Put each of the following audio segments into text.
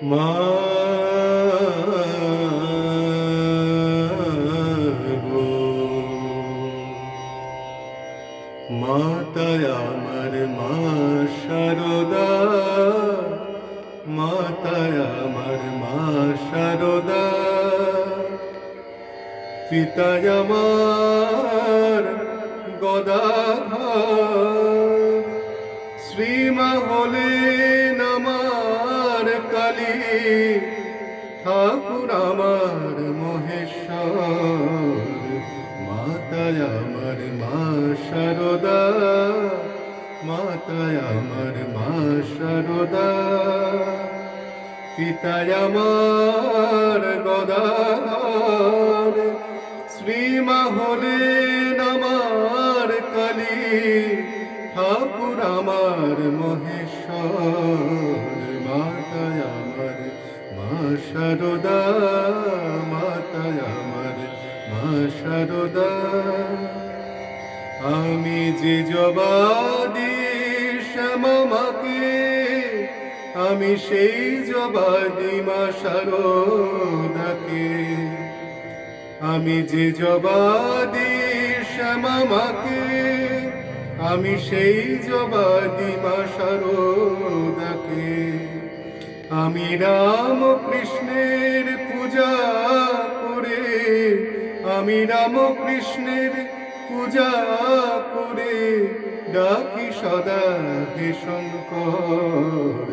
মা গো, মাতায় আমার মা শারদা, মাতায় আমার মা শারদা, পিতায় আমার গদাধর, শ্রীমা হলেন আমার কালী, ঠাকুর আমার মহেশ্বর। মাতায় আমার মা শারদা, মাতায় আমার মা শারদা, পিতায় আমার গদাধর, শ্রীমা হলেন আমার কালী, ঠাকুর আমার মহেশ্বর। মাতায় আমার মা শারদা, মাতায় আমার মা শারদা। আমি যে জবা দিই শ্যামা মাকে, আমি সেই জবা দিই মা শারদাকে। আমি যে জবা দিই শ্যামা মাকে, আমি সেই জবা দিই মা শারদাকে। আমি রাম কৃষ্ণের পূজা করে, আমি রাম কৃষ্ণের পূজা করে, ডাকি সদা হে শঙ্কর।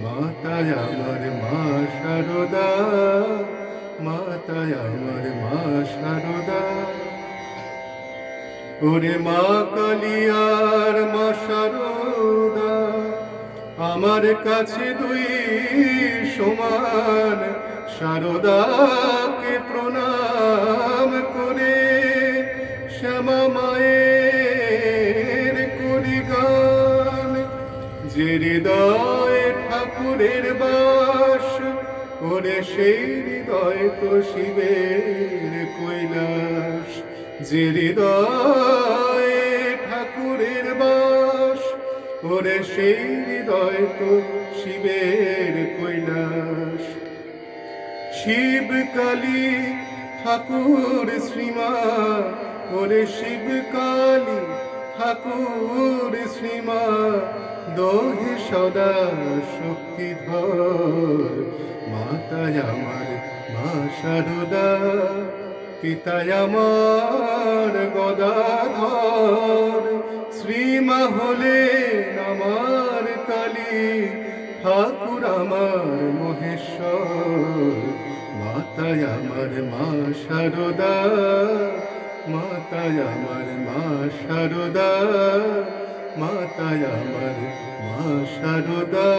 মাতায় আমার মা শারদা, মাতায় আমার মা শারদা। ওরে মা কালিয়ার মা শারদা, আমার কাছে দুই সমান। শারদাকে প্রণাম করে শ্যামা মায়ের করি গান। যে হৃদয়ে ঠাকুরের বাস, ওরে সেই হৃদয় তো শিবের কৈলাস। যে হৃদয়ে ঠাকুরের বাস, ওরে সেই হৃদয় তো শিবের কৈলাস। শিব কালী ঠাকুর শ্রীমা, ওরে শিব কালী ঠাকুর শ্রীমা, দোহে সদা শক্তিধর। মাতায় আমার মা শারদা, পিতায় আমার গদাধর, শ্রীমা হলেন আমার কালী, ঠাকুর আমার মহেশ্বর। মাতায় আমার মা শারদা, মাতায় আমার মা শারদা, মাতায় আমার মা শারদা।